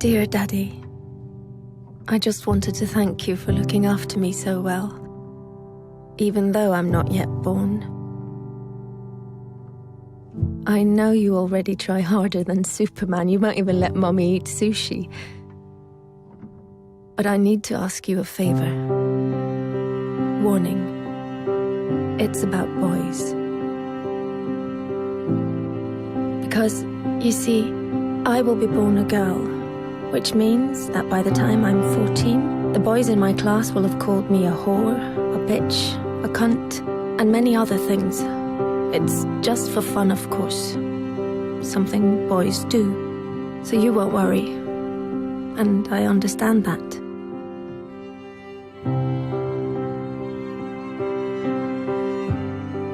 Dear Daddy, I just wanted to thank you for looking after me so well, even though I'm not yet born. I know you already try harder than Superman. You might even let Mommy eat sushi. But I need to ask you a favor. Warning. It's about boys. Because, you see, I will be born a girl, which means that by the time I'm 14, the boys in my class will have called me a whore, a bitch, a cunt, and many other things. It's just for fun, of course. Something boys do. So you won't worry. And I understand that.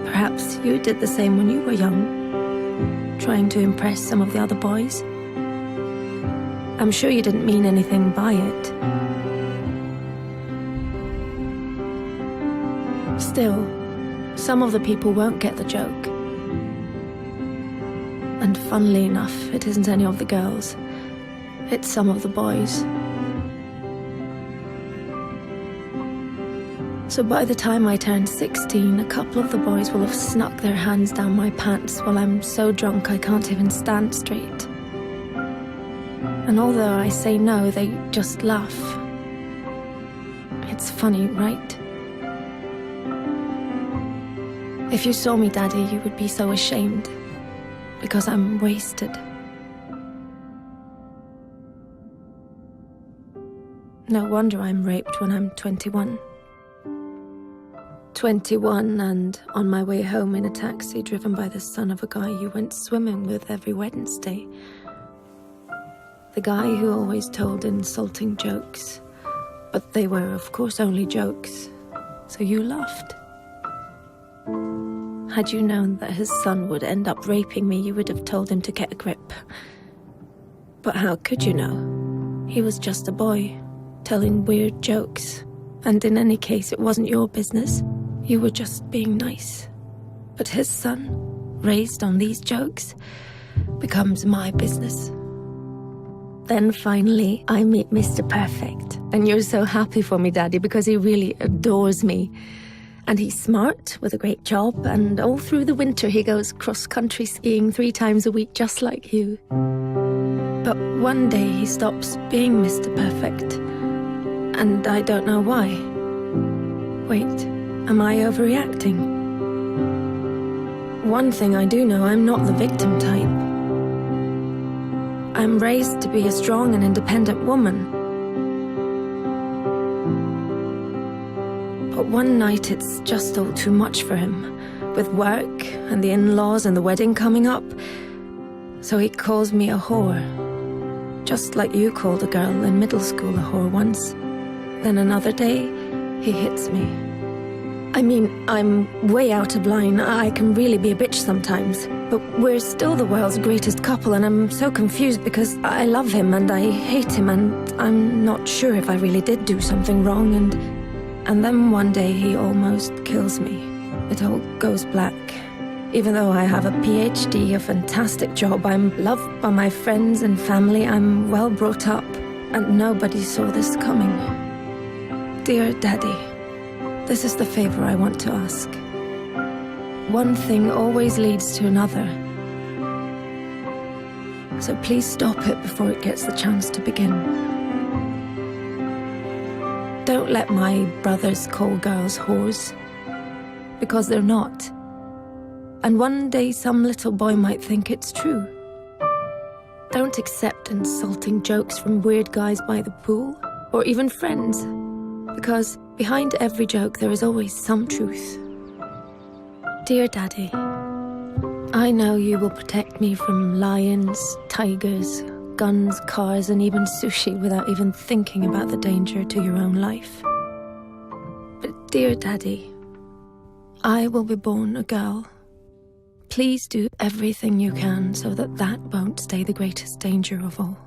Perhaps you did the same when you were young, trying to impress some of the other boys. I'm sure you didn't mean anything by it. Still, some of the people won't get the joke. And funnily enough, it isn't any of the girls. It's some of the boys. So by the time I turn 16, a couple of the boys will have snuck their hands down my pants while I'm so drunk I can't even stand straight. And although I say no, they just laugh. It's funny, right? If you saw me, Daddy, you would be so ashamed, because I'm wasted. No wonder I'm raped when I'm 21. 21 and on my way home in a taxi driven by the son of a guy you went swimming with every Wednesday. The guy who always told insulting jokes. But they were, of course, only jokes, so you laughed. Had you known that his son would end up raping me, you would have told him to get a grip. But how could you know? He was just a boy, telling weird jokes. And in any case, it wasn't your business. You were just being nice. But his son, raised on these jokes, becomes my business. Then finally, I meet Mr. Perfect. And you're so happy for me, Daddy, because he really adores me. And he's smart, with a great job, and all through the winter he goes cross-country skiing 3 times a week, just like you. But one day he stops being Mr. Perfect. And I don't know why. Wait, am I overreacting? One thing I do know, I'm not the victim type. I'm raised to be a strong and independent woman. But one night it's just all too much for him, with work and the in-laws and the wedding coming up. So he calls me a whore, just like you called a girl in middle school a whore once. Then another day, he hits me. I mean, I'm way out of line. I can really be a bitch sometimes. But we're still the world's greatest couple, and I'm so confused because I love him and I hate him, and I'm not sure if I really did do something wrong, and then one day he almost kills me. It all goes black. Even though I have a PhD, a fantastic job, I'm loved by my friends and family, I'm well brought up, and nobody saw this coming. Dear Daddy, this is the favor I want to ask. One thing always leads to another. So please stop it before it gets the chance to begin. Don't let my brothers call girls whores, because they're not. And one day some little boy might think it's true. Don't accept insulting jokes from weird guys by the pool, or even friends, because behind every joke there is always some truth. Dear Daddy, I know you will protect me from lions, tigers, guns, cars, and even sushi without even thinking about the danger to your own life. But dear Daddy, I will be born a girl. Please do everything you can so that that won't stay the greatest danger of all.